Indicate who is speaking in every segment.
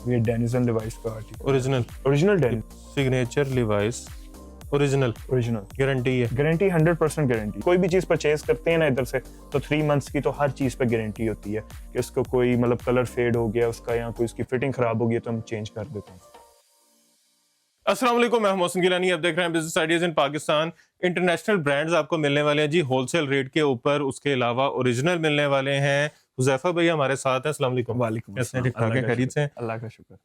Speaker 1: ये Denizen Levi's का article,
Speaker 2: original
Speaker 1: Denizen
Speaker 2: signature Levi's original guarantee है।
Speaker 1: Guarantee 100% guarantee. कोई भी चीज़ परचेज करते हैं ना इधर से तो 3 मंथ्स की तो हर चीज़ पे गारंटी होती है कि उसको कोई मतलब कलर फेड हो गया उसका या कोई उसकी फिटिंग खराब हो गई तो हम चेंज कर देते हैं।
Speaker 2: अस्सलाम वालेकुम, मैं मोहसिन गिलानी, आप देख रहे हैं business ideas in Pakistan. International brands आपको मिलने वाले हैं जी होलसेल रेट के ऊपर, उसके अलावा ओरिजिनल मिलने वाले हैं। हुज़ैफा भाई हमारे साथ हैं। अस्सलाम वालेकुम।
Speaker 1: वालेकुम
Speaker 2: कैसे हैं? ठीक ठाक हैं? खैरियत से हैं?
Speaker 1: अल्लाह का शुक्र।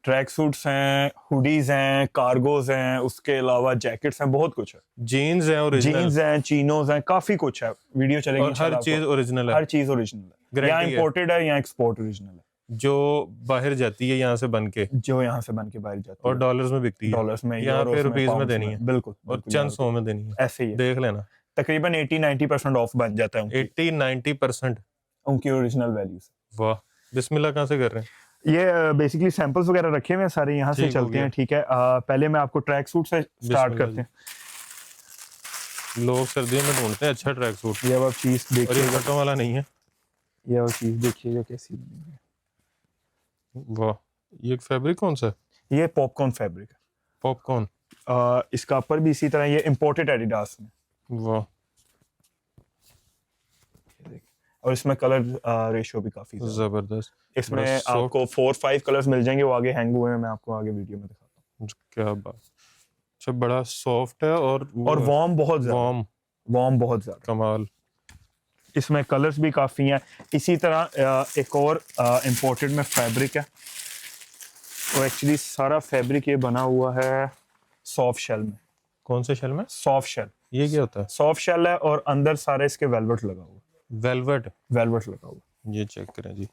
Speaker 2: ट्रैक
Speaker 1: सूट्स हैं, हुडीज हैं, कार्गोज हैं, उसके अलावा जैकेट्स हैं, बहुत कुछ है।
Speaker 2: जीन्स हैं,
Speaker 1: जीन्स हैं, चीनोज हैं, काफी कुछ है। वीडियो चलेगी
Speaker 2: और हर चीज ओरिजिनल है।
Speaker 1: हर चीज ओरिजिनल है, या इंपोर्टेड है या एक्सपोर्ट ओरिजिनल है।
Speaker 2: जो बाहर जाती है यहाँ से बन के
Speaker 1: बाहर जाती है
Speaker 2: और डॉलर्स में बिकती है।
Speaker 1: डॉलर्स में,
Speaker 2: यहाँ पे रुपीज में देनी है।
Speaker 1: बिल्कुल,
Speaker 2: और चंद सौ में देनी है।
Speaker 1: ऐसे ही
Speaker 2: देख लेना,
Speaker 1: तकरीबन 80-90% ऑफ बन जाता है।
Speaker 2: 80-90%
Speaker 1: उनकी ओरिजिनल वैल्यूज।
Speaker 2: वाह, बिस्मिल्लाह। कहाँ से कर रहे हैं?
Speaker 1: ये बेसिकली सैंपल्स वगैरह रखे हुए हैं सारे, यहाँ से चलते हैं। ठीक है, पहले मैं आपको ट्रैक सूट से स्टार्ट करते हैं।
Speaker 2: लोग सर्दियों में ढूंढते हैं अच्छा ट्रैक सूट।
Speaker 1: ये अब चीज देखिए,
Speaker 2: बटन वाला नहीं है।
Speaker 1: ये अब चीज देखिएगा कैसी है।
Speaker 2: वाह, ये फैब्रिक कौन सा है?
Speaker 1: ये पॉपकॉर्न फैब्रिक है।
Speaker 2: पॉपकॉर्न।
Speaker 1: इसका ऊपर भी इसी तरह, ये इंपोर्टेड एडिडास में।
Speaker 2: वाह।
Speaker 1: और इसमें कलर रेशियो भी काफी
Speaker 2: जबरदस्त।
Speaker 1: इसमें आपको 4-5 कलर्स मिल जाएंगे, वो आगे हैंग हुए हैं, मैं आपको आगे वीडियो में दिखाता हूँ।
Speaker 2: क्या बात। अच्छा, बड़ा सॉफ्ट है और
Speaker 1: वार्म बहुत ज्यादा
Speaker 2: कमाल।
Speaker 1: इसमें कलर्स भी काफी हैं। इसी तरह एक और इंपोर्टेड में फैब्रिक है, और एक्चुअली सारा फैब्रिक ये बना हुआ है सॉफ्ट शेल में।
Speaker 2: कौन से शेल में?
Speaker 1: Soft shell.
Speaker 2: ये क्या होता है?
Speaker 1: सॉफ्ट शेल है और अंदर सारे इसके वेलवेट लगा हुआ।
Speaker 2: वेलवेट
Speaker 1: लगा हुआ।
Speaker 2: ये चेक करें जी,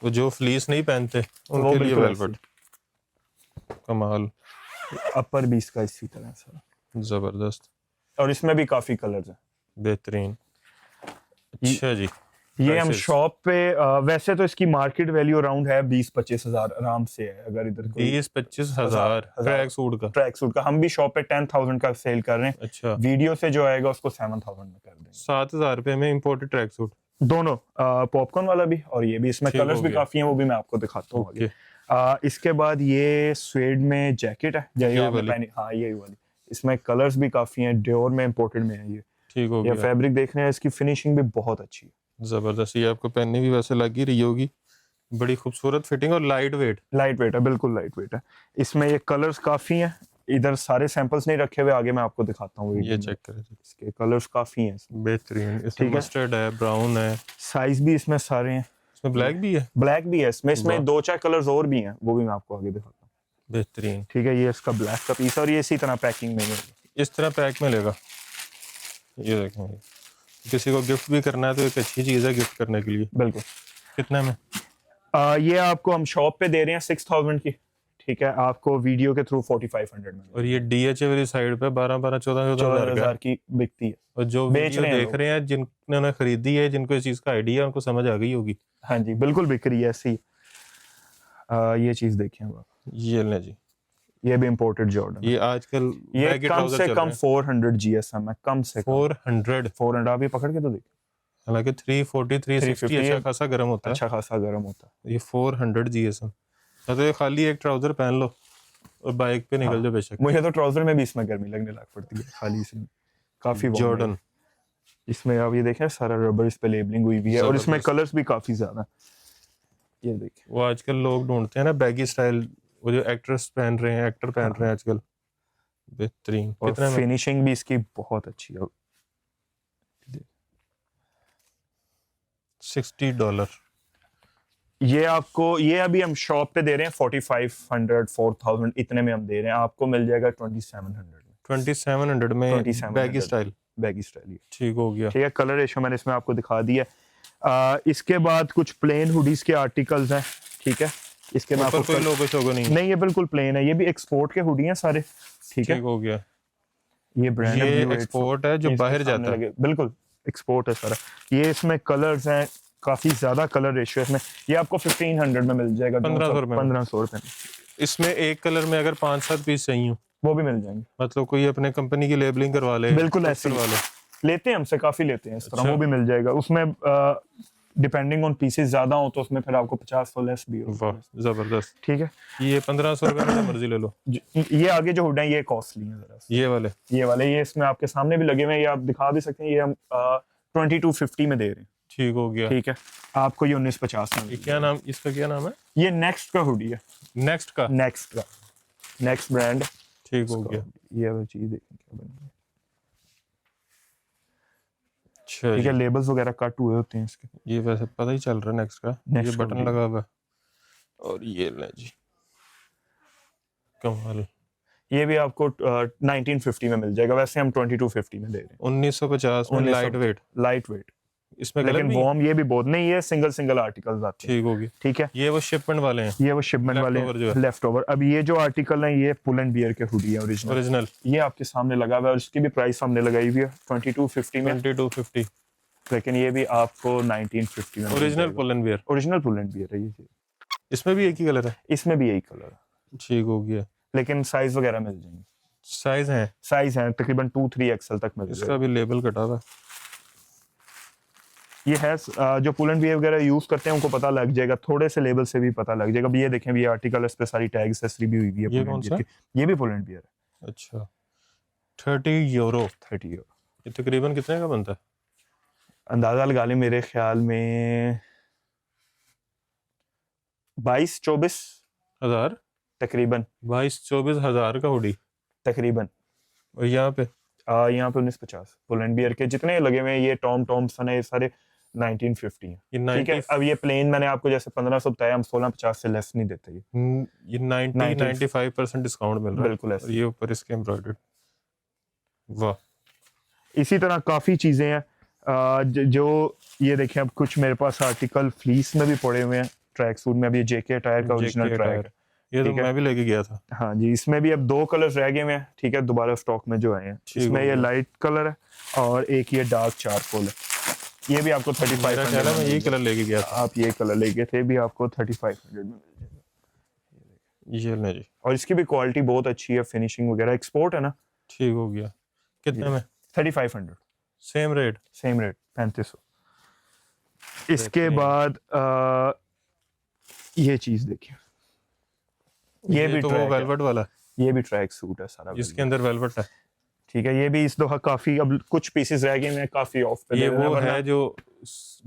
Speaker 2: वो जो फ्लीस नहीं पहनते उनके लिए वेलवेट। कमाल।
Speaker 1: अपर भी इसका इसी तरह सारा
Speaker 2: जबरदस्त।
Speaker 1: और इसमें भी काफी कलर्स हैं।
Speaker 2: बेहतरीन। अच्छा जी,
Speaker 1: ये हम शॉप पे वैसे तो इसकी मार्केट वैल्यू अराउंड है 20-25 हजार आराम से है। अगर इधर
Speaker 2: 20-25 हजार ट्रैक सूट का
Speaker 1: हम भी शॉप पे 10,000 का सेल कर रहे हैं।
Speaker 2: अच्छा,
Speaker 1: वीडियो से जो आएगा उसको 7,000 में कर देंगे।
Speaker 2: 7,000 रुपए में इंपोर्टेड ट्रैक सूट दोनों,
Speaker 1: पॉपकॉर्न वाला भी और ये भी। इसमें कलर्स भी काफी हैं, वो भी मैं आपको दिखाता हूँ। इसके बाद ये स्वेड में जैकेट है, ये वाली। इसमें कलर्स भी काफी हैं, डियोर में इंपोर्टेड में है ये।
Speaker 2: ठीक हो गया।
Speaker 1: फैब्रिक देखने हैं, इसकी फिनिशिंग भी बहुत अच्छी है।
Speaker 2: जबरदस्त। ये आपको पहनने भी वैसे लग ही रही होगी। बड़ी खूबसूरत फिटिंग और लाइट वेट
Speaker 1: है, बिल्कुल लाइट वेट है। इसमें ये कलर्स काफी हैं। इधर सारे सैंपल्स नहीं रखे हुए, आगे मैं आपको दिखाता हूँ।
Speaker 2: ये चेक करें,
Speaker 1: इसके कलर्स काफी हैं।
Speaker 2: बेहतरीन। इसमें मस्टर्ड है, ब्राउन है,
Speaker 1: साइज भी इसमें सारे हैं।
Speaker 2: इसमें ब्लैक भी है।
Speaker 1: इसमें 2-4 कलर्स और भी हैं, वो भी मैं आपको आगे दिखाता हूँ।
Speaker 2: बेहतरीन।
Speaker 1: ठीक है, ये इसका ब्लैक का पीस और ये इसी तरह पैकिंग में
Speaker 2: इस तरह पैक में लेगा। ये देखेंगे, किसी को गिफ्ट भी करना है तो एक अच्छी चीज है गिफ्ट करने के लिए।
Speaker 1: बिल्कुल।
Speaker 2: कितने में?
Speaker 1: ये आपको हम शॉप पे दे रहे हैं 6,000 की। ठीक है, आपको वीडियो के थ्रू 4,500 में।
Speaker 2: और ये DHA वाली साइड पे 14,000 की बिकती है। और जो वीडियो देख रहे हैं, जिन्होंने खरीदी है, जिनको इस चीज का आइडिया है, उनको समझ आ गई होगी।
Speaker 1: हाँ जी, बिल्कुल बिक रही है ऐसी। ये चीज देखें आप,
Speaker 2: ये ले जी, ये
Speaker 1: भी इंपोर्टेड जॉर्डन।
Speaker 2: ये आजकल
Speaker 1: ये कम से कम 400 GSM है, कम से
Speaker 2: 400।
Speaker 1: आप ये पकड़ के तो देखिए।
Speaker 2: हालांकि 340-360 अच्छा खासा गर्म होता है। ये 400 GSM। तो ये खाली एक ट्राउजर पहन लो और बाइक पे निकल जाओ। बेशक
Speaker 1: मुझे तो ट्राउजर में भी इसमें गर्मी लगने लग पड़ती है खाली इसमें। काफी
Speaker 2: जॉर्डन।
Speaker 1: इसमें आप ये देखें, सारा रबर इस पे लेबलिंग हुई भी है, और इसमें कलर्स भी काफी ज्यादा। ये देखिए,
Speaker 2: वो आजकल लोग ढूंढते हैं ना बैगी स्टाइल, वो जो एक्टर पहन रहे हैं आजकल। बेहतरीन।
Speaker 1: कितना फिनिशिंग भी इसकी बहुत अच्छी है।
Speaker 2: $60।
Speaker 1: ये आपको, ये अभी हम शॉप पे दे रहे हैं 4,500-4,000 इतने में हम दे रहे हैं। आपको मिल जाएगा 2,700 में
Speaker 2: बैगी स्टाइल। ठीक हो गया।
Speaker 1: ठीक है, कलर रेशियो मैंने इसमें आपको दिखा दिया। इसके बाद कुछ प्लेन हुडीज के आर्टिकल्स हैं। ठीक है, इसके में आपको
Speaker 2: कोई लोगो शोगो नहीं,
Speaker 1: ये बिल्कुल प्लेन है। ये भी एक्सपोर्ट के हुडी हैं सारे। ठीक
Speaker 2: हो गया।
Speaker 1: ये ब्रांड
Speaker 2: एक्सपोर्ट है जो बाहर जाता है।
Speaker 1: बिल्कुल एक्सपोर्ट है सारा। ये इसमें कलर्स हैं, काफी ज्यादा कलर रेशियो है इसमें। ये आपको 1,500 में मिल जाएगा, 1,500 रुपए में।
Speaker 2: इसमें एक कलर में अगर 5-7 पीस चाहिए
Speaker 1: वो भी मिल जाएंगे।
Speaker 2: मतलब कोई अपने कंपनी की लेबलिंग करवा ले,
Speaker 1: बिल्कुल ऐसे करवा ले, लेते हैं हमसे, काफी लेते हैं इस तरह। वो भी मिल जाएगा। उसमें डिपेंडिंग ऑन पीसेस ज्यादा हो तो उसमें फिर आपको 50 लेस भी हो।
Speaker 2: वाह जबरदस्त।
Speaker 1: ठीक है,
Speaker 2: ये 1500 रुपए में मर्जी ले लो।
Speaker 1: ये आगे जो हुड है ये कॉस्टली है जरा सा।
Speaker 2: ये वाले
Speaker 1: ये इसमें आपके सामने भी लगे हुए हैं, ये आप दिखा भी सकते हैं, ये हम 2250 में दे रहे हैं।
Speaker 2: ठीक हो गया।
Speaker 1: ठीक है, आपको ये 1950 में।
Speaker 2: क्या नाम, इसका क्या नाम है?
Speaker 1: ये नेक्स्ट का हुडी है। Next brand.
Speaker 2: ठीक हो गया।
Speaker 1: ये वाली चीज देखें क्या बनी है।
Speaker 2: अच्छा
Speaker 1: ठीक है, लेबल्स वगैरह कट हुए होते हैं इसके।
Speaker 2: ये वैसे पता ही चल रहा है नेक्स्ट का, ये बटन लगा हुआ है। और ये ले जी, कमाल।
Speaker 1: ये भी आपको 1950 में मिल जाएगा, वैसे हम 2250 में दे रहे हैं।
Speaker 2: 1950 में लाइट वेट। इसमें
Speaker 1: लेकिन वॉर्म ये भी बहुत नहीं है, सिंगल आर्टिकल्स आते हैं।
Speaker 2: ठीक होगी।
Speaker 1: ठीक है,
Speaker 2: ये वो शिपमेंट वाले हैं,
Speaker 1: लेफ्ट ओवर। अब ये जो आर्टिकल है ये पुल एंड बियर के हुडी है ओरिजिनल। ये आपके सामने लगा हुआ है और इसकी भी प्राइस हमने लगाई हुई है 2250 में।
Speaker 2: 2250,
Speaker 1: लेकिन ये भी आपको 1950 में।
Speaker 2: ओरिजिनल पुल एंड
Speaker 1: बियर है ये।
Speaker 2: इसमें भी एक ही कलर है?
Speaker 1: इसमें भी यही कलर है।
Speaker 2: ठीक हो गया।
Speaker 1: लेकिन साइज वगैरह मिल जाएंगे। साइज है तकरीबन 2-3 एक्सएल तक मिल जाएगा।
Speaker 2: इसका भी लेबल कटा हुआ है।
Speaker 1: ये है जो पुल एंड बियर वगैरह यूज करते हैं उनको पता लग जाएगा, थोड़े से लेबल से भी पता लग जाएगा। अब ये देखें, ये आर्टिकल इस पे सारी टैग एक्सेसरी भी हुई है।
Speaker 2: ये कौन सा?
Speaker 1: ये भी पुल एंड बियर है।
Speaker 2: अच्छा, 30 यूरो।
Speaker 1: ये
Speaker 2: तकरीबन कितने का बनता है?
Speaker 1: अंदाजा लगा लें, मेरे ख्याल में 22-24
Speaker 2: हजार
Speaker 1: तकरीबन।
Speaker 2: 22-24 हजार का हुडी
Speaker 1: तकरीबन।
Speaker 2: और यहाँ पे
Speaker 1: 1950 पुल एंड बियर के जितने लगे हुए हैं, ये टॉमसन है, ये सारे 1950 हैं। ठीक है, अब ये प्लेन मैंने आपको जैसे 1500 बताया, हम 1650 से लेस नहीं देते।
Speaker 2: ये 95% डिस्काउंट मिल रहा है।
Speaker 1: बिल्कुल
Speaker 2: ऐसे। ये ऊपर इसके एम्ब्रॉयडर्ड। वाह।
Speaker 1: इसी तरह काफी चीजें हैं जो ये देखें। अब कुछ मेरे पास आर्टिकल फ्लीस में भी पड़े हुए हैं, ट्रैक सूट में। अब ये जेके टायर का ओरिजिनल ट्रैक है।
Speaker 2: ये तो मैं भी लेके गया था।
Speaker 1: हाँ जी, इसमें भी अब 2 कलर्स रह गए हैं। ठीक है, दोबारा स्टॉक में जो आए हैं। इसमें ये लाइट कलर है और एक ये डार्क चारकोल है। ये भी आपको 3500 में
Speaker 2: यही कलर लेके गया था।
Speaker 1: आप ये कलर लेके थे, भी आपको 3500 में मिल
Speaker 2: जाएगा। ये जी।
Speaker 1: और इसकी भी क्वालिटी बहुत अच्छी है, फिनिशिंग वगैरह। एक्सपोर्ट है ना।
Speaker 2: ठीक हो गया। कितने में?
Speaker 1: 3500।
Speaker 2: Same rate
Speaker 1: 3500। इसके बाद ये चीज देखिए, ये भी
Speaker 2: तो वो वेलवेट वाला।
Speaker 1: ये भी ट्रैक सूट है सारा,
Speaker 2: इसके अंदर वेलवेट है।
Speaker 1: ठीक है, ये भी इस दफा काफी, अब कुछ पीसेस रह गए हैं काफी ऑफ पे।
Speaker 2: ये वो है जो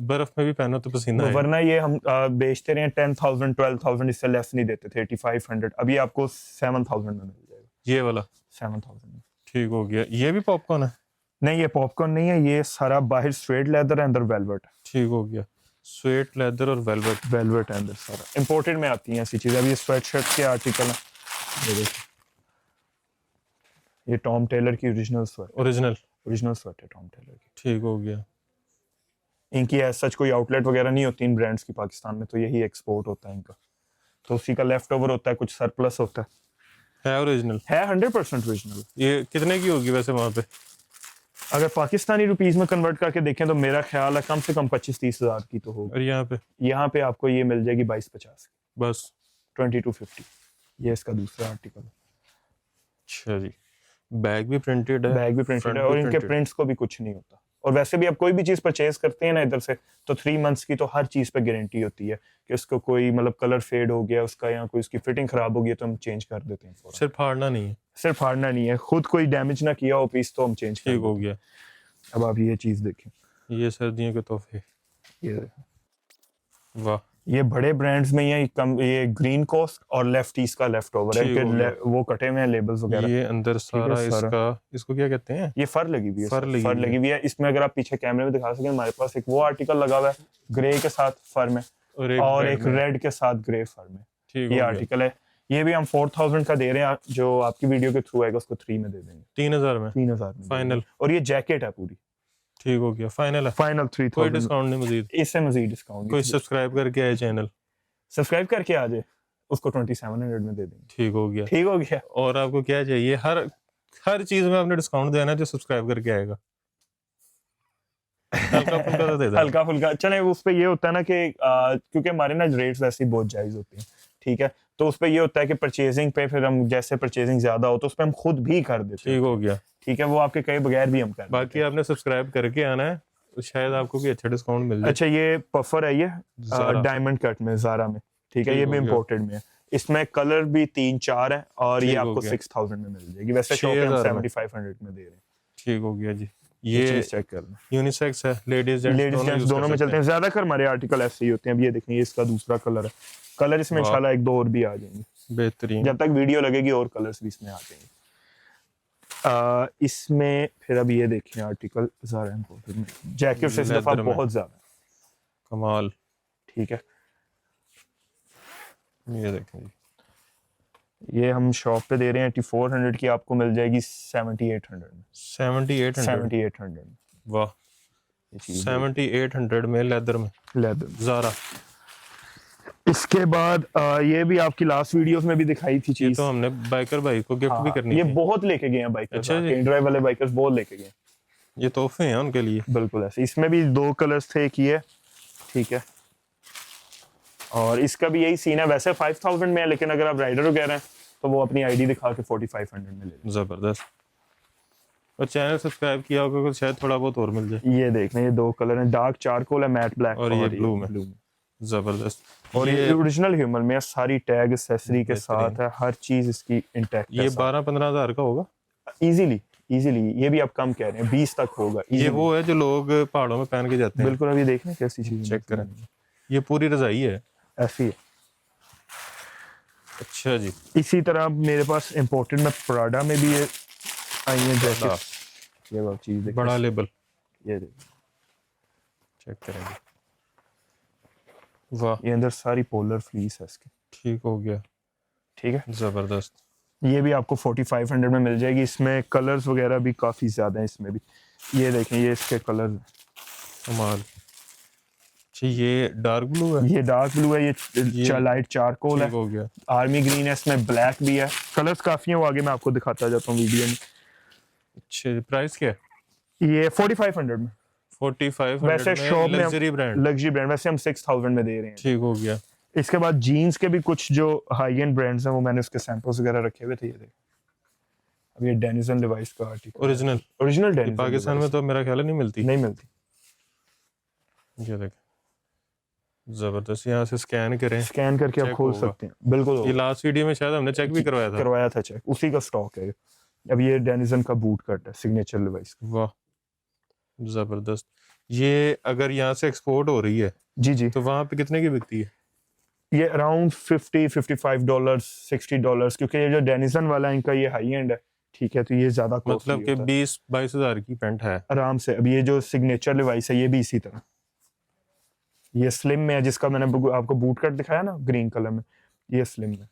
Speaker 2: बर्फ में भी पहनो तो पसीना है।
Speaker 1: वरना ये हम बेचते रहे 10,000 12,000, इससे लेस नहीं देते थे। 8500। अब ये आपको 7000 में मिल जाएगा।
Speaker 2: ये वाला
Speaker 1: 7000 में।
Speaker 2: ठीक हो गया। ये भी पॉपकॉर्न है?
Speaker 1: नहीं, ये पॉपकॉर्न नहीं है, ये सारा बाहर स्वेट लेदर है, अंदर वेलवेट।
Speaker 2: ठीक हो गया। स्वेट लेदर और वेलवेट
Speaker 1: है अंदर सारा। इंपोर्टेड में आती हैं ऐसी चीजें। अब ये स्वेट शर्ट के आर्टिकल हैं, ये देखिए। ये टॉम टेलर की ओरिजिनल स्वेट है टॉम टेलर की।
Speaker 2: ठीक हो गया।
Speaker 1: इनकी सच कोई आउटलेट वगैरह नहीं होती इन ब्रांड्स की पाकिस्तान में, तो यही एक्सपोर्ट होता है इनका। तो उसी का लेफ्ट ओवर होता है, कुछ सरप्लस होता
Speaker 2: है। ओरिजिनल
Speaker 1: है 100% ओरिजिनल।
Speaker 2: ये कितने की होगी वैसे वहां पे?
Speaker 1: अगर पाकिस्तानी रुपीस में कन्वर्ट करके देखें तो मेरा ख्याल है कम से कम 25-30 हजार की तो होगी।
Speaker 2: और यहाँ पे
Speaker 1: आपको ये मिल जाएगी 2250 की,
Speaker 2: बस
Speaker 1: 2250। ये इसका दूसरा आर्टिकल है।
Speaker 2: अच्छा जी। बैग भी प्रिंटेड है
Speaker 1: और इनके प्रिंट्स को भी कुछ नहीं होता। और वैसे भी आप कोई भी चीज परचेज करते हैं ना इधर से, तो 3 मंथ्स की तो हर चीज पे गारंटी होती है कि उसको कोई मतलब कलर फेड हो गया उसका, या कोई उसकी फिटिंग खराब हो गई तो हम चेंज कर देते हैं।
Speaker 2: सिर्फ फाड़ना नहीं है,
Speaker 1: खुद कोई डैमेज ना किया हो पीस तो हम चेंज कर देते हैं।
Speaker 2: ठीक हो गया।
Speaker 1: अब आप ये चीज देखें,
Speaker 2: ये सर्दियों के तोहफे।
Speaker 1: ये
Speaker 2: वाह।
Speaker 1: ये बड़े ब्रांड्स में ये ग्रीन कोस्ट और लेफ्टीज का लेफ्ट ओवर है कि वो कटे हुए हैं लेबल्स वगैरह।
Speaker 2: ये अंदर सारा इसको क्या कहते हैं?
Speaker 1: ये फर लगी हुई है। इसमें अगर आप पीछे कैमरे में दिखा सकें, हमारे पास एक वो आर्टिकल लगा हुआ है ग्रे के साथ फर में और एक रेड के साथ ग्रे फर में। ये आर्टिकल है। ये भी हम 4000 का दे रहे हैं, जो आपकी वीडियो के थ्रू आएगा उसको 3 में दे देंगे।
Speaker 2: 3000 में
Speaker 1: फाइनल। और ये जैकेट है पूरी।
Speaker 2: ठीक हो गया। फाइनल
Speaker 1: 3000।
Speaker 2: कोई डिस्काउंट नहीं मजीद?
Speaker 1: इससे मजीद डिस्काउंट।
Speaker 2: कोई सब्सक्राइब करके आए चैनल,
Speaker 1: सब्सक्राइब करके आ जाए, उसको 2700 में दे देंगे।
Speaker 2: ठीक हो गया। और आपको क्या चाहिए? हर चीज में आपने डिस्काउंट देना जो सब्सक्राइब करके आएगा।
Speaker 1: हल्का फुल्का चले। उस पे ये होता है ना कि क्योंकि हमारे ना रेट्स वैसे ही बहुत जायज होते हैं। ठीक है, तो उस पे ये होता है कि परचेजिंग पे फिर हम जैसे परचेजिंग ज्यादा हो तो उस पे हम खुद भी कर देते हैं।
Speaker 2: ठीक हो गया।
Speaker 1: ठीक है, वो आपके कई बगैर भी हम कर।
Speaker 2: बाकी आपने सब्सक्राइब करके आना है, तो शायद आपको भी अच्छा डिस्काउंट मिल जाए।
Speaker 1: अच्छा, ये पफर है, ये
Speaker 2: ज़ारा।
Speaker 1: डायमंड कट में, ज़ारा में, ठीक है,
Speaker 2: ठीक
Speaker 1: ये
Speaker 2: हो
Speaker 1: भी
Speaker 2: गया।
Speaker 1: इम्पोर्टेड में है। इसमें कलर भी 3-4 है और ये
Speaker 2: ठीक हो
Speaker 1: आपको
Speaker 2: गया।
Speaker 1: 6000 में मिल जाएगी। वैसे शॉप पे हम
Speaker 2: 6000 में।
Speaker 1: 7500 में दे रहे हैं।
Speaker 2: ठीक हो गया जी।
Speaker 1: ये
Speaker 2: ये
Speaker 1: चीज चेक कर लें।
Speaker 2: यूनिसेक्स है, लेडीज जेंट्स
Speaker 1: लेडीज
Speaker 2: दोनों
Speaker 1: जेंट्स
Speaker 2: यूज
Speaker 1: दोनों
Speaker 2: कर
Speaker 1: में
Speaker 2: सकते
Speaker 1: चलते हैं। ज्यादातर हमारे आर्टिकल ऐसे ही होते हैं। अब ये देखें, ये इसका दूसरा कलर है। कलर इसमें
Speaker 2: वाह।
Speaker 1: इंशाल्लाह 1-2 और भी आ जाएंगे।
Speaker 2: बेहतरीन।
Speaker 1: जब तक वीडियो लगेगी और कलर्स भी इसमें आ जाएंगे। इसमें फिर अब ये देखें आर्टिकल ज़ारा इम्पोर्टेड में, जैकेट्स इस दफा
Speaker 2: लेदर में।
Speaker 1: बहुत ज्यादा,
Speaker 2: कमाल।
Speaker 1: ठीक है।
Speaker 2: ये देखें जी,
Speaker 1: ये हम शॉप पे दे रहे हैं 8400 की, आपको मिल जाएगी 7800 में।
Speaker 2: 7800।
Speaker 1: 7800 में
Speaker 2: वाह,
Speaker 1: ये चीज
Speaker 2: 7800 में लेदर में
Speaker 1: लेदर।
Speaker 2: ज़ारा।
Speaker 1: इसके बाद ये भी आपकी लास्ट वीडियोस में भी दिखाई थी
Speaker 2: ये
Speaker 1: चीज।
Speaker 2: तो हमने बाइकर भाई को गिफ्ट भी करनी
Speaker 1: ये
Speaker 2: थी।
Speaker 1: बहुत लेके गए हैं बाइकर्स।
Speaker 2: अच्छा जी।
Speaker 1: ड्राइव वाले बाइकर्स बहुत लेके गए।
Speaker 2: ये तोहफे हैं उनके लिए।
Speaker 1: बिल्कुल ऐसे। इसमें भी 2 कलर्स थे, एक ये, ठीक है, और इसका भी यही सीन है। वैसे 5000 में है, लेकिन अगर आप राइडर को कह रहे हैं तो वो अपनी आईडी दिखा के 4500 में ले लें।
Speaker 2: जबरदस्त। और चैनल सब्सक्राइब किया होगा तो शायद थोड़ा बहुत और मिल जाए।
Speaker 1: ये देख लें, ये 2 कलर हैं, डार्क चारकोल है, मैट ब्लैक,
Speaker 2: और ये ब्लू में। जबरदस्त।
Speaker 1: और ये ओरिजिनल ह्यूमन में है, सारी टैग एक्सेसरी के साथ है, हर चीज इसकी इंटैक्ट है।
Speaker 2: ये 12-15 हज़ार का होगा
Speaker 1: इजीली। ये भी आप कम कह रहे हैं, 20 तक होगा।
Speaker 2: ये
Speaker 1: easily।
Speaker 2: वो है जो लोग पहाड़ों में पहन के जाते हैं।
Speaker 1: बिल्कुल। अभी देख लें कैसी चीज
Speaker 2: चेक करें, ये पूरी रजाई है।
Speaker 1: ऐसी है।
Speaker 2: अच्छा जी।
Speaker 1: इसी तरह मेरे पास इंपोर्टेड में प्राडा में भी ये आई है जैकेट। ये वो चीज देखिए,
Speaker 2: बड़ा लेबल।
Speaker 1: ये देखिए,
Speaker 2: चेक करेंगे। वाह,
Speaker 1: ये अंदर सारी पोलर फ्लीस है इसकी,
Speaker 2: ठीक हो गया।
Speaker 1: ठीक है।
Speaker 2: जबरदस्त।
Speaker 1: ये भी आपको 4500 में मिल जाएगी। इसमें कलर्स वगैरह भी काफी ज्यादा हैं इसमें भी। ये देखें, ये इसके कलर,
Speaker 2: कमाल। अच्छा, ये डार्क ब्लू है,
Speaker 1: ये डार्क ब्लू है, ये लाइट चारकोल है,
Speaker 2: ठीक हो गया।
Speaker 1: आर्मी ग्रीन है, इसमें ब्लैक भी है। कलर्स काफी हैं, वो आगे मैं आपको दिखाता जाता हूँ वीडियो में।
Speaker 2: अच्छा, प्राइस क्या है?
Speaker 1: ये 4500 में।
Speaker 2: 4500
Speaker 1: वैसे शॉप में
Speaker 2: लग्जरी ब्रांड।
Speaker 1: लग्जरी ब्रांड वैसे हम 6000 में दे रहे हैं।
Speaker 2: ठीक हो गया।
Speaker 1: इसके बाद जीन्स के भी कुछ जो हाई एंड ब्रांड्स हैं, वो मैंने उसके सैंपल्स वगैरह रखे हुए थे। ये देख, अब ये डेनिसन लिवाइस का आर्टिकल, ओरिजिनल डेनिसन।
Speaker 2: पाकिस्तान में तो मेरा ख्याल है नहीं मिलती।
Speaker 1: नहीं मिलती।
Speaker 2: ये देख, जबरदस्त। यहाँ से स्कैन करें,
Speaker 1: स्कैन करके आप
Speaker 2: चेक
Speaker 1: खोल
Speaker 2: होगा।
Speaker 1: सकते हैं। बिल्कुल
Speaker 2: ये लास्ट वीडियो में शायद हमने चेक भी करवाया था।
Speaker 1: चेक, उसी का स्टॉक है। अब ये डेनिसन का बूट कट है, सिग्नेचर लिवाइस का।
Speaker 2: वाह, जबरदस्त। ये अगर यहाँ से एक्सपोर्ट हो रही है
Speaker 1: जी
Speaker 2: तो वहाँ पे कितने की बिकती है?
Speaker 1: ये अराउंड $50-55 $60, क्योंकि ये जो डेनिसन वाला है इनका ये हाई एंड है, ठीक है, तो ये ज्यादा
Speaker 2: मतलब कि 20-22 हज़ार की पेंट है
Speaker 1: आराम से। अब ये जो सिग्नेचर लिवाइस है, ये भी इसी तरह, ये स्लिम में है, जिसका मैंने आपको बूट कट दिखाया ना ग्रीन कलर में, ये स्लिम में।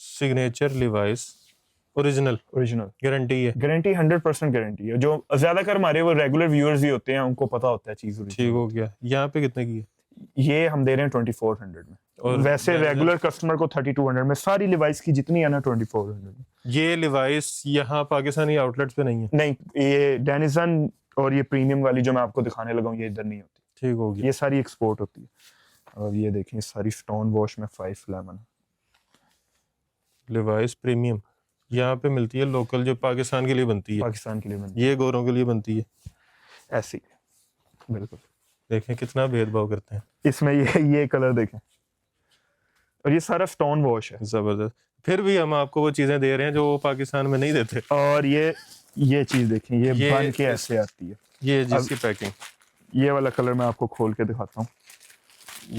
Speaker 2: सिग्नेचर लिवाइस ओरिजिनल गारंटी है।
Speaker 1: गारंटी 100% गारंटी है। जो ज्यादातर हमारे वो रेगुलर व्यूअर्स ही होते हैं, उनको पता होता है चीज।
Speaker 2: ठीक हो गया। यहाँ पे कितने की है?
Speaker 1: ये हम दे रहे हैं 2400 में।
Speaker 2: और
Speaker 1: वैसे रेगुलर कस्टमर को 3200 में। सारी लिवाइस की जितनी है ना 2400 में।
Speaker 2: ये लिवाइस यहाँ पाकिस्तानी आउटलेट्स पे नहीं है?
Speaker 1: नहीं, ये डेनिसन और ये प्रीमियम वाली जो मैं आपको दिखाने लगा हूँ, ये इधर नहीं होती।
Speaker 2: ठीक हो गया।
Speaker 1: ये सारी एक्सपोर्ट होती है। अब ये देखें, सारी स्टोन वॉश में 5 लेमन
Speaker 2: लिवाइस प्रीमियम यहाँ पे मिलती है, लोकल जो पाकिस्तान के लिए बनती है।
Speaker 1: पाकिस्तान के लिए बनती
Speaker 2: ये गोरों के लिए बनती है
Speaker 1: ऐसी। बिल्कुल।
Speaker 2: देखें कितना भेदभाव करते हैं।
Speaker 1: इसमें ये कलर देखें, और ये सारा स्टोन वॉश है।
Speaker 2: जबरदस्त। फिर भी हम आपको वो चीजें दे रहे हैं जो वो पाकिस्तान में नहीं देते।
Speaker 1: और ये चीज देखें, ये बन के ऐसे आती है।
Speaker 2: ये जिसकी पैकिंग,
Speaker 1: ये वाला कलर मैं आपको खोल के दिखाता हूँ।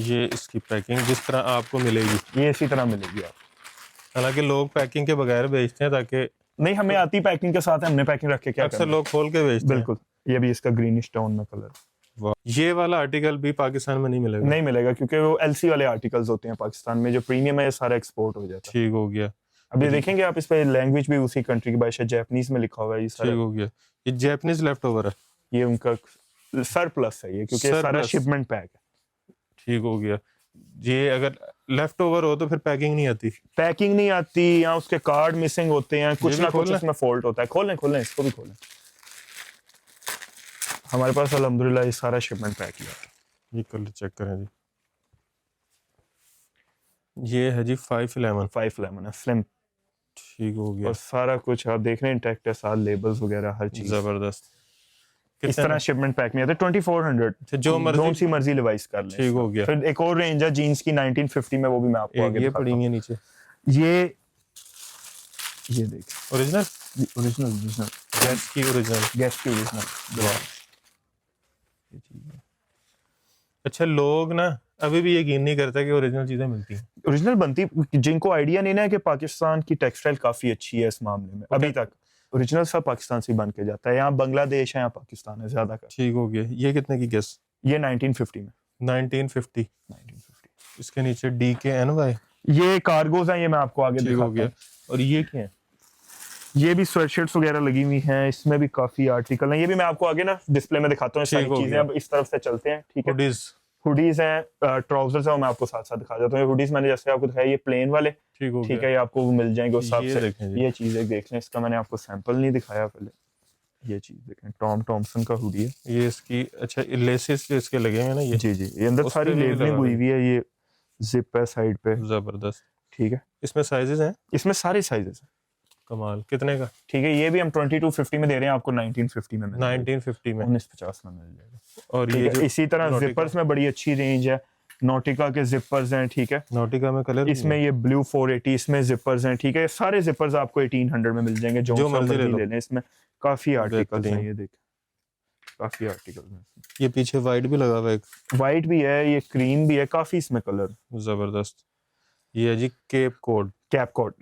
Speaker 2: ये इसकी पैकिंग जिस तरह आपको मिलेगी,
Speaker 1: ये इसी तरह मिलेगी आप।
Speaker 2: हालांकि लोग पैकिंग के बगैर बेचते हैं ताकि
Speaker 1: नहीं, हमें आती पैकिंग के साथ है, हमने पैकिंग रख के क्या
Speaker 2: अक्सर लोग खोल के बेचते हैं।
Speaker 1: बिल्कुल। ये भी इसका ग्रीनिश टोन में कलर।
Speaker 2: वाह, ये वाला आर्टिकल भी पाकिस्तान में नहीं मिलेगा?
Speaker 1: नहीं मिलेगा, क्योंकि वो एलसी वाले आर्टिकल्स होते हैं पाकिस्तान में। जो प्रीमियम है ये सारा एक्सपोर्ट हो जाता है।
Speaker 2: ठीक हो गया।
Speaker 1: अब ये देखेंगे आप, इस पे लैंग्वेज भी उसी कंट्री की, भाषा जापानीज में लिखा हुआ है। ये
Speaker 2: ठीक हो गया। ये जापानीज लेफ्ट ओवर है,
Speaker 1: ये उनका सरप्लस है ये, क्योंकि ये सारा शिपमेंट पैक है।
Speaker 2: ठीक हो गया। ये अगर लेफ्ट ओवर हो तो फिर पैकिंग नहीं आती?
Speaker 1: पैकिंग नहीं आती, या उसके कार्ड मिसिंग होते हैं, कुछ ना कुछ इसमें फॉल्ट होता है। खोलें इसको भी खोलें। हमारे पास अल्हम्दुलिल्लाह ये सारा शिपमेंट पैक ही है।
Speaker 2: ये कलर चेक करें जी, ये है जी 5 लेमन
Speaker 1: है, स्लिम।
Speaker 2: ठीक हो गया।
Speaker 1: और सारा कुछ आप देख रहे हैं इंटैक्ट है, साथ लेबल्स वगैरह हर चीज।
Speaker 2: जबरदस्त।
Speaker 1: इस तरह शिपमेंट पैक में आता है 2400।
Speaker 2: जो
Speaker 1: सी मर्जी लिवाइस कर लें।
Speaker 2: ठीक हो गया।
Speaker 1: फिर एक और रेंज है जीन्स की 1950 में, वो भी मैं आपको आगे
Speaker 2: ये पड़ी है नीचे।
Speaker 1: ये देख
Speaker 2: ओरिजिनल
Speaker 1: गैस की ओरिजिनल।
Speaker 2: अच्छा, लोग ना अभी भी यकीन नहीं करता कि ओरिजिनल चीजें मिलती हैं।
Speaker 1: ओरिजिनल बनती, जिनको आइडिया नहीं ना है कि पाकिस्तान की टेक्सटाइल काफी अच्छी है इस मामले में, अभी तक ओरिजिनल सब पाकिस्तान से बन के जाता है। यहाँ बांग्लादेश है, यहाँ पाकिस्तान है ज्यादा का।
Speaker 2: ठीक हो गया। ये कितने की गेस?
Speaker 1: ये 1950 में।
Speaker 2: 1950। इसके नीचे DKNY।
Speaker 1: ये कार्गोज हैं, ये मैं आपको आगे दिखाता हूं।
Speaker 2: और ये क्या है?
Speaker 1: ये भी स्वेटशर्ट्स वगैरह लगी हुई हैं, इसमें भी काफी आर्टिकल हैं। ये भी मैं आपको आगे ना डिस्प्ले में दिखाता हूँ सारी चीजें। अब इस तरफ से चलते हैं, ठीक है। हुडीज हैं, ट्राउजर्स हैं, मैं आपको साथ साथ दिखा देता हूँ। हुडीज मैंने जैसे आपको दिखाया, ये प्लेन वाले, ठीक है, ये आपको वो मिल जाएंगे उस हिसाब से। ये चीज देख लें, इसका मैंने आपको सैंपल नहीं दिखाया पहले। ये चीज देखें, टॉम थॉमसन का हुडी है
Speaker 2: ये। इसकी अच्छा लेसेस जो इसके लगे हैं ना, ये
Speaker 1: जी ये अंदर सारी लेबलिंग हुई हुई है। ये जिप है साइड पे,
Speaker 2: जबरदस्त।
Speaker 1: ठीक है।
Speaker 2: इसमें साइजेस हैं?
Speaker 1: इसमें सारे साइजेस हैं।
Speaker 2: कमाल। कितने का?
Speaker 1: ठीक है, ये भी हम 2250 में दे रहे हैं आपको, 1950 में
Speaker 2: 1950 में
Speaker 1: 1950 में मिल जाएगा।
Speaker 2: और ये जो
Speaker 1: इसी तरह जिपर्स में बड़ी अच्छी रेंज है। नोटिका के जिपर्स हैं, ठीक है।
Speaker 2: नोटिका में कलर
Speaker 1: इसमें ये ब्लू 480, इसमें जिपर्स हैं, ठीक है। सारे जिपर्स आपको 1800 में मिल जाएंगे, जो मर्जी ले लें। इसमें काफी आर्टिकल्स हैं, ये देख काफी आर्टिकल्स हैं।
Speaker 2: ये पीछे वाइट भी लगा हुआ है, एक
Speaker 1: वाइट भी है, ये क्रीम भी है, काफी इसमें कलर
Speaker 2: जबरदस्त। ये है जी कैप कोड।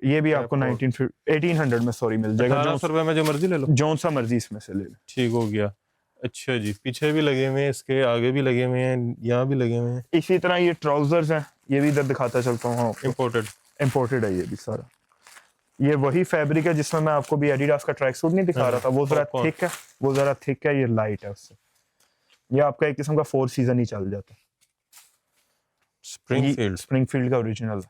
Speaker 1: ये भी आपको 1800 में सॉरी मिल जाएगा।
Speaker 2: 1800 रुपए में जो मर्जी ले लो,
Speaker 1: जो सा मर्जी इसमें से ले लो।
Speaker 2: ठीक हो गया। अच्छा जी, पीछे भी लगे हुए हैं, इसके आगे भी लगे हुए हैं, यहाँ भी लगे हुए हैं।
Speaker 1: इसी तरह ये ट्राउजर्स हैं, ये भी इधर दिखाता चलता हूँ। इम्पोर्टेड है ये भी सारा। ये वही फैब्रिक है जिसमें मैं आपको भी एडिडास का ट्रैक सूट नहीं दिखा रहा था, वो जरा थिक है, ये लाइट है उससे। ये आपका एक किस्म का 4 सीजन ही चल जाता है। स्प्रिंगफील्ड का ओरिजिनल।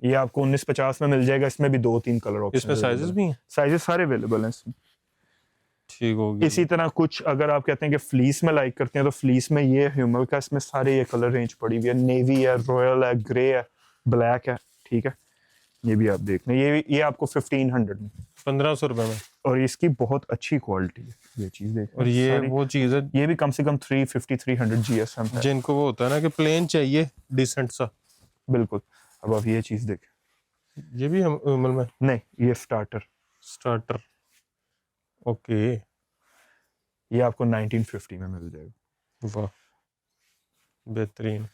Speaker 1: ये आपको 1950 में मिल जाएगा। इसमें भी 2-3 कलर ऑप्शन,
Speaker 2: इसमें साइजेस भी हैं,
Speaker 1: साइजेस सारे अवेलेबल हैं इसमें।
Speaker 2: ठीक हो गया।
Speaker 1: इसी तरह कुछ अगर आप कहते हैं कि फ्लीस में लाइक करते हैं, तो फ्लीस में ये ह्यूमर का, इसमें सारे ये कलर रेंज पड़ी हुई है। नेवी है, रॉयल है, ग्रे है, ब्लैक है, ठीक है। ये भी आप देख लें, ये आपको 1500 में,
Speaker 2: 1500 रुपए में।
Speaker 1: और इसकी बहुत अच्छी क्वालिटी है, ये चीज देख।
Speaker 2: और ये वो चीज है,
Speaker 1: ये भी कम से कम 350-300 GSM है।
Speaker 2: जिनको वो होता है ना कि प्लेन चाहिए डिसेंट सा।
Speaker 1: बिल्कुल। अब आप ये चीज देखें,
Speaker 2: ये भी अमल में
Speaker 1: नहीं, ये स्टार्टर
Speaker 2: ओके।
Speaker 1: ये आपको 1950 में मिल जाएगा।
Speaker 2: वाह बेहतरीन।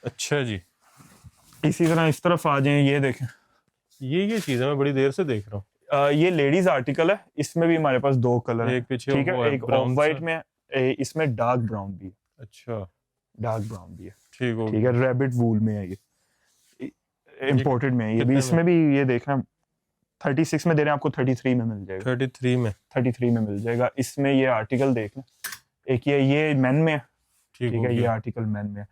Speaker 2: अच्छा जी,
Speaker 1: इसी तरह इस तरफ आ जाएं, ये देखें,
Speaker 2: ये चीज है मैं बड़ी देर से देख रहा हूँ।
Speaker 1: ये लेडीज आर्टिकल है। इसमें भी हमारे पास 2 कलर
Speaker 2: एक पीछे,
Speaker 1: ठीक है। एक ऑफ वाइट में, इसमें डार्क ब्राउन भी है।
Speaker 2: अच्छा,
Speaker 1: डार्क ब्राउन भी है,
Speaker 2: ठीक
Speaker 1: है। रैबिट वूल में है, ये इंपोर्टेड में है। ये भी इसमें भी ये देखना 36 में दे रहे हैं आपको, 33 में मिल जाएगा। 33 में मिल जाएगा। इसमें ये आर्टिकल देखना, एक ये मेन में है, ठीक है। ये आर्टिकल मेन में है।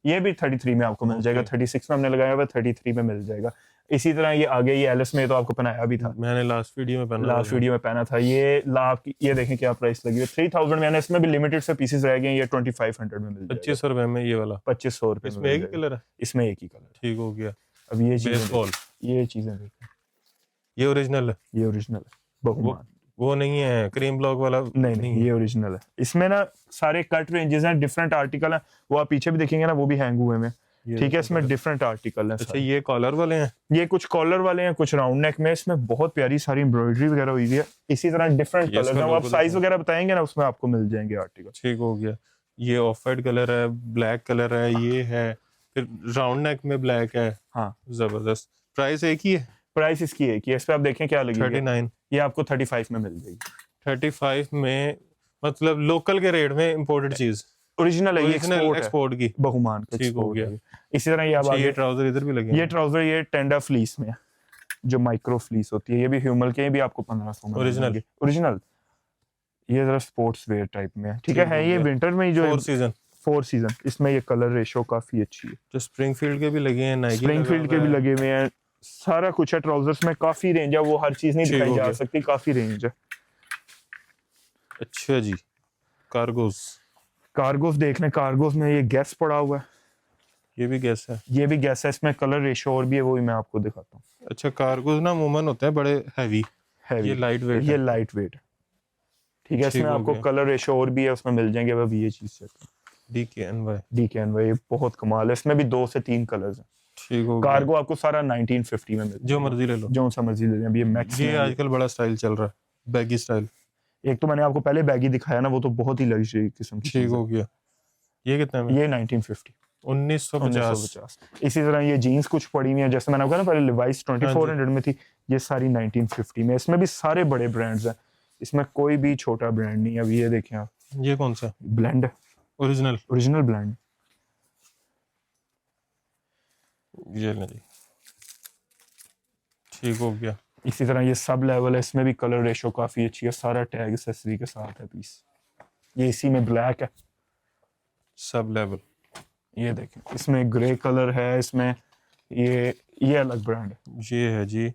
Speaker 1: ये भी 33 में आपको मिल जाएगा। 36 में हमने लगाया हुआ, 33 में मिल जाएगा। इसी तरह ये आगे ये एलिस में तो आपको पहनाया भी था,
Speaker 2: मैंने लास्ट वीडियो में
Speaker 1: पहना था। ये देखें क्या प्राइस लगी है, 3000 में। इसमें भी लिमिटेड से पीसेस रह गए। ये 2500 में मिल जाएगा।
Speaker 2: 2500 रुपए में ये वाला,
Speaker 1: 2500 रुपए।
Speaker 2: इसमें एक ही कलर है,
Speaker 1: इसमें एक ही कलर,
Speaker 2: ठीक हो गया।
Speaker 1: अब ये चीजें देखें,
Speaker 2: ये ओरिजिनल
Speaker 1: है, बहुमान।
Speaker 2: वो नहीं है क्रीम ब्लॉक वाला,
Speaker 1: नहीं, ये ओरिजिनल है। इसमें ना सारे कट रेंजेस हैं, डिफरेंट आर्टिकल हैं। वो आप पीछे भी देखेंगे ना, वो भी हैंग हुए हैं, ठीक है। इसमें डिफरेंट आर्टिकल हैं।
Speaker 2: अच्छा, ये कॉलर वाले हैं,
Speaker 1: ये कुछ कॉलर वाले हैं, कुछ राउंड नेक में। इसमें बहुत प्यारी सारी एम्ब्रॉयडरी वगैरह हुई है। इसी तरह डिफरेंट कलर हैं, वो आप साइज वगैरह बताएंगे ना, उसमें आपको मिल जाएंगे आर्टिकल,
Speaker 2: ठीक हो गया। ये ऑफ वाइट कलर है, ब्लैक कलर है, ये है, फिर राउंड नेक में ब्लैक है।
Speaker 1: हाँ,
Speaker 2: जबरदस्त। प्राइस एक ही है?
Speaker 1: प्राइस इसकी एक ही है। इस पे आप देखें क्या लगी
Speaker 2: 39।
Speaker 1: ये आपको 35 में मिल जाएगी।
Speaker 2: 35 में, मतलब लोकल के रेट में इंपोर्टेड चीज,
Speaker 1: ओरिजिनल है, ये
Speaker 2: एक्सपोर्ट की,
Speaker 1: बहुमान का,
Speaker 2: ठीक हो गया।
Speaker 1: इसी तरह
Speaker 2: ये ट्राउजर इधर भी लगे,
Speaker 1: ये ट्राउजर ये टेंडर फ्लीस में, जो माइक्रो फ्लीस होती है। ये भी ह्यूमल के भी आपको 1500 में ओरिजिनल। ये जरा स्पोर्ट्स वेयर टाइप में है, ठीक है। ये विंटर में जो 4 सीजन, इसमें ये कलर रेशो काफी अच्छी है।
Speaker 2: जो स्प्रिंगफील्ड के भी लगे हैं, नाइकी
Speaker 1: स्प्रिंगफील्ड के भी लगे हुए हैं, सारा कुछ है। ट्राउजर्स में काफी रेंज है, वो हर चीज नहीं दिखाई जा सकती, काफी रेंज है।
Speaker 2: अच्छा जी,
Speaker 1: कार्गोस देख लें। कार्गोस में ये गैस पड़ा हुआ है,
Speaker 2: ये भी गैस है,
Speaker 1: इसमें कलर रेशो और भी है, वो भी मैं आपको दिखाता हूँ।
Speaker 2: अच्छा, कार्गोस ना अमूमन होते हैं बड़े हैवी, ये लाइट वेट
Speaker 1: है। ठीक है, इसमें
Speaker 2: हो
Speaker 1: आपको
Speaker 2: गया।
Speaker 1: कलर रेशो और भी है, उसमें मिल जाएंगे। अब ये चीज चेक DKNY बहुत कमाल है, इसमें भी 2 से 3 कलर्स हैं।
Speaker 2: ठीक हो गया।
Speaker 1: कार्गो आपको सारा 1950 में मिल
Speaker 2: जो मर्जी ले लो,
Speaker 1: जो सा मर्जी ले लें। अब ये मैक्स
Speaker 2: ये
Speaker 1: में है।
Speaker 2: आजकल बड़ा स्टाइल चल रहा है, बैगी स्टाइल।
Speaker 1: एक तो मैंने आपको पहले बैगी दिखाया ना, वो तो बहुत ही लग्जरी किस्म की
Speaker 2: ठीक
Speaker 1: चीज
Speaker 2: हो
Speaker 1: है।
Speaker 2: गया। ये कितने में?
Speaker 1: ये 1950
Speaker 2: 1950।
Speaker 1: 1950। इसी तरह ये जीन्स कुछ पड़ी हुई है, जैसे मैंने कहा ना पहले लिवाइस 2400 में थी, ये सारी 1950 में। इसमें भी सारे बड़े ब्रांड्स हैं, इसमें कोई भी छोटा ब्रांड नहीं है। अब ये देखें आप,
Speaker 2: ये कौन सा?
Speaker 1: Blend,
Speaker 2: original
Speaker 1: brand.
Speaker 2: ये ले जी। ठीक हो गया।
Speaker 1: इसी तरह ये सब लेवल है, इसमें भी कलर रेशो काफी अच्छी है, सारा टैग एक्सेसरी के साथ है पीस। ये इसी में ब्लैक है,
Speaker 2: सब लेवल।
Speaker 1: ये देखें इसमें ग्रे कलर है, इसमें ये अलग ब्रांड है,
Speaker 2: ये है जी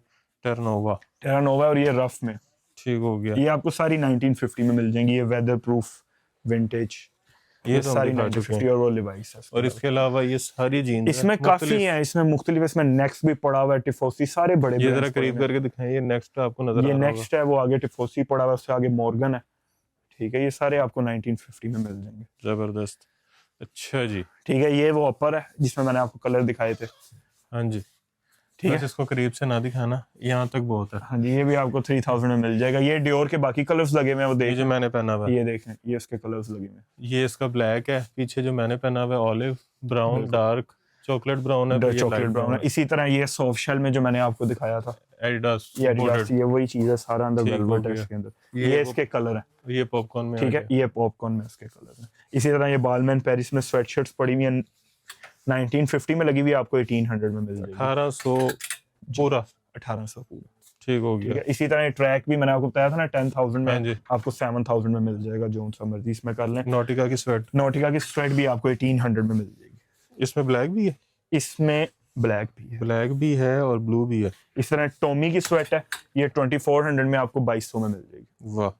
Speaker 2: टर्नोवा।
Speaker 1: टेरानोवा, और ये रफ में।
Speaker 2: ठीक हो गया।
Speaker 1: ये आपको सारी 1950 में मिल जाएंगी, ये वेदर प्रूफ विंटेज,
Speaker 2: ये तो
Speaker 1: सारी
Speaker 2: हम दिखा
Speaker 1: 1950
Speaker 2: चुके
Speaker 1: और वो लिवाइस है।
Speaker 2: और इसके अलावा ये सारी जीन्स
Speaker 1: इसमें काफी है, इसमें मुख्तलिफ, इसमें नेक्स्ट भी पड़ा हुआ है, टिफोसी, सारे बड़े
Speaker 2: ये जरा
Speaker 1: brands पड़े
Speaker 2: करीब
Speaker 1: हुए हैं।
Speaker 2: करके दिखाएं। ये नेक्स्ट आपको नजर
Speaker 1: ये
Speaker 2: आ रहा
Speaker 1: नेक्स्ट है, वो आगे टिफोसी पड़ा हुआ है, उससे आगे मॉर्गन है। ठीक है, ये सारे आपको 1950 में मिल जाएंगे।
Speaker 2: जबरदस्त। अच्छा जी।
Speaker 1: ठीक है, ये वो अपर है जिसमें मैंने आपको कलर दिखाए थे।
Speaker 2: हाँ जी,
Speaker 1: ठीक
Speaker 2: बस
Speaker 1: है,
Speaker 2: इसको करीब से ना दिखाना, यहाँ तक बहुत है।
Speaker 1: हाँ जी, ये भी आपको 3000 में मिल जाएगा। ये डियोर के बाकी कलर्स लगे हुए हैं, वो
Speaker 2: ये जो
Speaker 1: देख,
Speaker 2: मैंने पहना हुआ है,
Speaker 1: ये देखें, ये उसके कलर्स लगे हुए हैं।
Speaker 2: ये इसका ब्लैक है। पीछे जो मैंने पहना हुआ है ऑलिव ब्राउन,
Speaker 1: बिल्कुल।
Speaker 2: डार्क चॉकलेट ब्राउन है, ये
Speaker 1: चॉकलेट
Speaker 2: लाइट
Speaker 1: ब्राउन है। इसी तरह ये सॉफ्ट शेल में जो मैंने आपको दिखाया था,
Speaker 2: एडिडास
Speaker 1: ये Adidas, ये वही चीज है, सारा अंदर
Speaker 2: ठीक हो
Speaker 1: वेलवेट है
Speaker 2: गया।
Speaker 1: इसके अंदर।
Speaker 2: ये
Speaker 1: ये
Speaker 2: वो-
Speaker 1: इसके कलर है।
Speaker 2: ये पॉपकॉर्न में
Speaker 1: ठीक
Speaker 2: आ
Speaker 1: है, ये पॉपकॉर्न में इसके कलर है। इसी तरह ये बालमैन पेरिस में स्वेटशर्ट्स पड़ी हुई हैं, 1950 में लगी हुई है, आपको 1800 में मिल
Speaker 2: गया।
Speaker 1: जाएगी।
Speaker 2: 1800 पूरा।
Speaker 1: 1800 पूरा।
Speaker 2: ठीक हो
Speaker 1: ठीक
Speaker 2: गया।
Speaker 1: है, इसी तरह ये ट्रैक भी मैंने आपको बताया था ना 10,000
Speaker 2: हाँ
Speaker 1: में,
Speaker 2: जी।
Speaker 1: आपको 7,000 में मिल जाएगा, जो सा मर्जी इसमें कर लें।
Speaker 2: नॉटिका की स्वेट,
Speaker 1: नोटिका की स्वेट भी आपको 1800 में मिल जाएगी।
Speaker 2: इसमें ब्लैक भी है,
Speaker 1: इसमें ब्लैक भी है,
Speaker 2: ब्लैक भी है और ब्लू भी है।
Speaker 1: इस तरह टोमी की स्वेट है, ये 2400 में आपको 2200 में मिल जाएगी।
Speaker 2: वाह।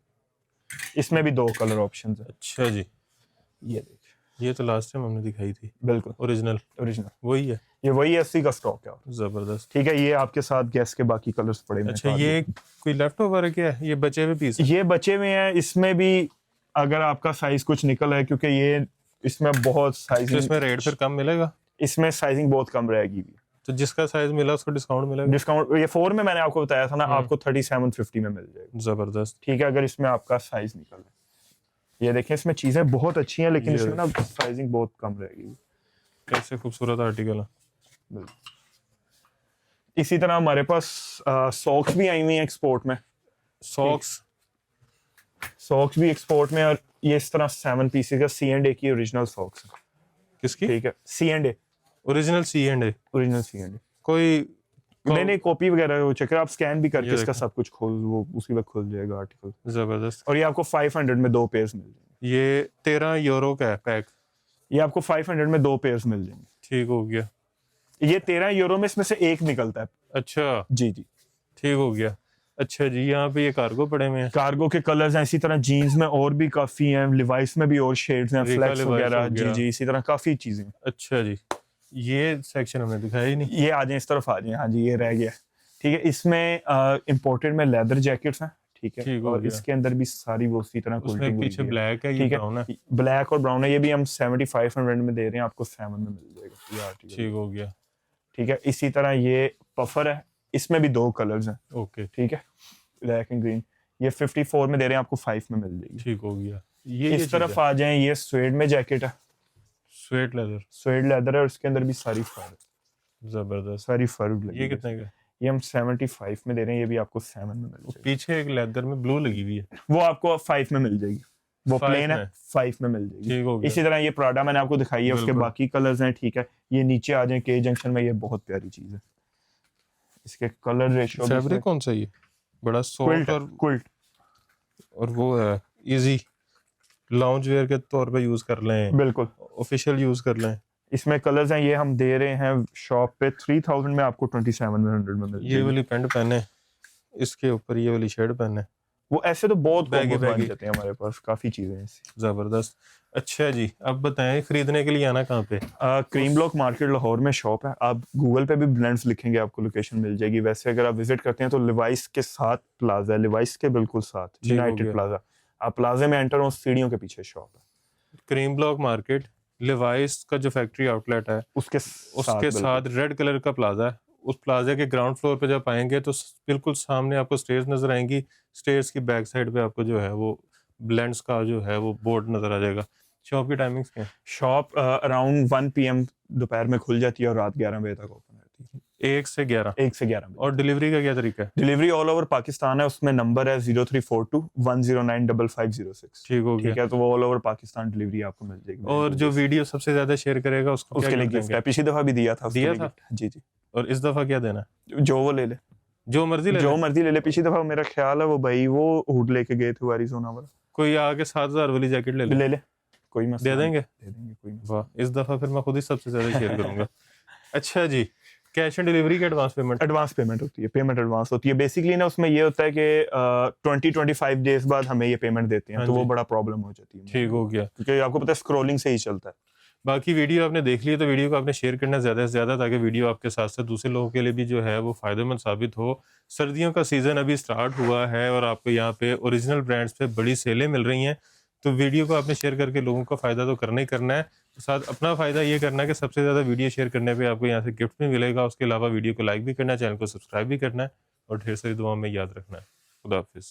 Speaker 1: इसमें भी 2 कलर ऑप्शन है।
Speaker 2: अच्छा जी,
Speaker 1: ये देख,
Speaker 2: ये तो लास्ट टाइम हमने दिखाई थी।
Speaker 1: बिल्कुल
Speaker 2: ओरिजिनल
Speaker 1: ओरिजिनल,
Speaker 2: वही है।
Speaker 1: ये वही 80 का स्टॉक है।
Speaker 2: जबरदस्त।
Speaker 1: ठीक है, ये आपके साथ गैस के बाकी कलर्स पड़े हुए हैं।
Speaker 2: अच्छा, ये कोई लेफ्ट ओवर है क्या? ये बचे हुए पीस?
Speaker 1: ये बचे हुए हैं, इसमें भी अगर आपका साइज कुछ निकल है, क्योंकि ये इसमें बहुत
Speaker 2: तो
Speaker 1: साइजिंग,
Speaker 2: इसमें रेट फिर कम मिलेगा?
Speaker 1: इसमें साइजिंग बहुत कम रहेगी।
Speaker 2: तो जिसका साइज मिला उसको डिस्काउंट मिलेगा?
Speaker 1: डिस्काउंट ये 4 में मैंने आपको बताया था ना, आपको 3750 में मिल जाएगा।
Speaker 2: जबरदस्त।
Speaker 1: ठीक है, अगर इसमें आपका साइज निकल है। ये देखें, इसमें चीजें बहुत अच्छी हैं, लेकिन
Speaker 2: ये
Speaker 1: इसमें ना साइजिंग बहुत कम रहेगी।
Speaker 2: कैसे खूबसूरत आर्टिकल है।
Speaker 1: इसी तरह हमारे पास सॉक्स भी आई हुई हैं एक्सपोर्ट में।
Speaker 2: सॉक्स
Speaker 1: सॉक्स भी एक्सपोर्ट में, और ये इस तरह 7 पीसेस का C&A की ओरिजिनल सॉक्स है।
Speaker 2: किसकी?
Speaker 1: ठीक है, C&A,
Speaker 2: original C&A।
Speaker 1: Original C&A।
Speaker 2: कोई
Speaker 1: नहीं, कॉपी वगैरह वो चेक आप स्कैन भी करके
Speaker 2: ये
Speaker 1: इसका
Speaker 2: देखो।
Speaker 1: सब कुछ खोल, वो उसी वक्त खुल जाएगा आर्टिकल।
Speaker 2: जबरदस्त।
Speaker 1: और ये आपको 500 में 2 पेयर्स मिल जाएंगे।
Speaker 2: ये 13 यूरो का है पैक।
Speaker 1: ये आपको 500 में 2 पेयर्स मिल जाएंगे।
Speaker 2: ठीक हो गया।
Speaker 1: ये 13 यूरो में इसमें से एक निकलता है।
Speaker 2: अच्छा,
Speaker 1: जी जी,
Speaker 2: ठीक हो गया। अच्छा जी, यहाँ पे ये कार्गो पड़े हुए हैं।
Speaker 1: कार्गो के कलर्स हैं। इसी तरह जीन्स में और भी काफी हैं, लिवाइस में भी और शेड्स हैं,
Speaker 2: रिका
Speaker 1: फ्लेक्स
Speaker 2: लिवाइस
Speaker 1: वगैरह।
Speaker 2: हो
Speaker 1: जी
Speaker 2: गया।
Speaker 1: जी, इसी तरह काफी चीजें हैं।
Speaker 2: अच्छा जी, ये सेक्शन हमने दिखाया ही नहीं।
Speaker 1: ये आ जाए, इस तरफ आ जाए। हाँ जी, ये रह गया। ठीक है, इसमें इंपोर्टेड में लेदर जैकेट्स हैं। ठीक है,
Speaker 2: ठीक हो
Speaker 1: और
Speaker 2: गया।
Speaker 1: इसके अंदर भी सारी वो उसी तरह
Speaker 2: उसमें पीछे ब्लैक है, ये
Speaker 1: ठीक
Speaker 2: ब्राउन है।
Speaker 1: है, ब्लैक और ब्राउन है। ये भी हम 7500 में दे रहे हैं, आपको 7 में मिल जाएगा ये आर्टिकल।
Speaker 2: ठीक हो गया।
Speaker 1: ठीक है, इसी तरह ये पफर है, इसमें भी 2 कलर्स हैं।
Speaker 2: ओके,
Speaker 1: ठीक है, ब्लैक एंड ग्रीन। ये 54 में दे रहे हैं, आपको 5 में मिल जाएगी।
Speaker 2: ठीक हो गया। ये
Speaker 1: इस तरफ आ जाएं, ये स्वेड में जैकेट है,
Speaker 2: स्वेट लेदर।
Speaker 1: स्वेड लेदर है, और इसके अंदर भी सारी फर,
Speaker 2: जबरदस्त।
Speaker 1: सारी फर लगी
Speaker 2: ये
Speaker 1: है।
Speaker 2: कितने का?
Speaker 1: ये हम 75 में दे रहे हैं, ये भी आपको 7 में मिल जाएगी।
Speaker 2: पीछे एक लेदर में ब्लू लगी हुई है,
Speaker 1: वो आपको 5 में मिल जाएगी, वो
Speaker 2: 5
Speaker 1: प्लेन है,
Speaker 2: में?
Speaker 1: 5 में मिल जाएगी।
Speaker 2: ठीक हो गया।
Speaker 1: इसी तरह ये प्राडा मैंने आपको दिखाई है, उसके
Speaker 2: बिल्कुल।
Speaker 1: बाकी कलर्स हैं। ठीक है, ये नीचे आ जाए के जंक्शन में, ये बहुत प्यारी चीज है। इसके कलर रेशियो,
Speaker 2: फैब्रिक कौन सा ये? बड़ा सॉफ्ट और
Speaker 1: क्विल्ट,
Speaker 2: और वो है इजी, लाउंज वेयर के तौर पे यूज कर लें,
Speaker 1: बिल्कुल।
Speaker 2: ऑफिशियल यूज कर लें।
Speaker 1: इसमें कलर्स हैं, ये हम दे रहे हैं शॉप पे 3000 में, आपको 2700 में मिल
Speaker 2: ये
Speaker 1: जाएगी।
Speaker 2: वाली पैंट पहने, इसके ऊपर ये वाली शर्ट पहने,
Speaker 1: वो ऐसे तो बहुत
Speaker 2: बैगी
Speaker 1: कॉम्बोज बन
Speaker 2: बैगी।
Speaker 1: जाते हैं हमारे पास, काफी चीजें हैं ऐसी।
Speaker 2: जबरदस्त। अच्छा जी, अब बताएं खरीदने के लिए आना कहाँ पे?
Speaker 1: क्रीम ब्लॉक मार्केट लाहौर में शॉप है। आप गूगल पे भी ब्लेंड्स लिखेंगे, आपको लोकेशन मिल जाएगी। वैसे अगर आप विजिट करते हैं तो लिवाइस के साथ प्लाजा है, लिवाइस के बिल्कुल साथ
Speaker 2: हो
Speaker 1: यूनाइटेड
Speaker 2: गया।
Speaker 1: प्लाजा, आप प्लाजे में एंटर हो, सीढ़ियों के पीछे शॉप है।
Speaker 2: क्रीम ब्लॉक मार्केट, लिवाइस का जो फैक्ट्री आउटलेट है
Speaker 1: उसके
Speaker 2: साथ रेड कलर का प्लाजा है। उस प्लाजा के ग्राउंड फ्लोर पे जब आएंगे तो बिल्कुल सामने आपको स्टेयर्स नजर आएंगी। स्टेयर्स की बैक साइड पे आपको जो है वो ब्लेंड्स का जो है वो बोर्ड नजर आ जाएगा। शॉप की टाइमिंग्स क्या है?
Speaker 1: शॉप अराउंड 1 PM दोपहर में खुल जाती है और रात 11 बजे तक ओपन रहती है।
Speaker 2: 1 से 11।
Speaker 1: 1 से 11 बजे।
Speaker 2: और डिलीवरी का क्या तरीका है?
Speaker 1: डिलीवरी ऑल ओवर पाकिस्तान है, उसमें नंबर है 0342109556।
Speaker 2: ठीक हो गया।
Speaker 1: ठीक है, तो वो ऑल ओवर पाकिस्तान डिलीवरी आपको मिल जाएगी।
Speaker 2: और जो वीडियो सबसे ज्यादा शेयर करेगा उसको
Speaker 1: उसके लिए गिफ्ट है, पिछली दफा भी दिया था।
Speaker 2: दिया था?
Speaker 1: जी जी।
Speaker 2: और इस दफा क्या देना है?
Speaker 1: जो वो ले ले,
Speaker 2: जो मर्जी ले
Speaker 1: जो मर्जी ले ले। पिछली दफा मेरा ख्याल है वो भाई वो हुड लेके गए थे एरिज़ोना वाला।
Speaker 2: कोई आके 7,000 वाली जैकेट ले ले,
Speaker 1: ले ले, कोई मसला
Speaker 2: दे देंगे?
Speaker 1: दे देंगे, कोई मसला।
Speaker 2: वाह, इस दफा फिर मैं खुद ही सबसे ज्यादा शेयर करूंगा। अच्छा जी, कैश ऑन डिलीवरी के एडवांस पेमेंट?
Speaker 1: एडवांस पेमेंट होती है, पेमेंट एडवांस होती है। बेसिकली ना उसमें ये होता है कि 20-25 डेज बाद हमें ये पेमेंट देते हैं,
Speaker 2: हाँ
Speaker 1: तो वो
Speaker 2: जी।
Speaker 1: बड़ा प्रॉब्लम हो जाती है।
Speaker 2: ठीक हो गया।
Speaker 1: क्योंकि आपको पता है स्क्रॉलिंग से ही चलता है।
Speaker 2: बाकी वीडियो आपने देख ली है तो वीडियो को आपने शेयर करना ज़्यादा से ज़्यादा, ताकि वीडियो आपके साथ साथ दूसरे लोगों के लिए भी जो है वो फ़ायदेमंद साबित हो। सर्दियों का सीज़न अभी स्टार्ट हुआ है और आपको यहाँ पे ओरिजिनल ब्रांड्स पे बड़ी सेलें मिल रही हैं, तो वीडियो को आपने शेयर करके लोगों का फ़ायदा तो करना ही करना है। तो साथ अपना फ़ायदा ये करना है कि सबसे ज़्यादा वीडियो शेयर करने पे आपको यहाँ से गिफ्ट भी मिलेगा। उसके अलावा वीडियो को लाइक भी करना है, चैनल को सब्सक्राइब भी करना है और ढेर सारी दुआओं में याद रखना है। खुदा हाफिज़।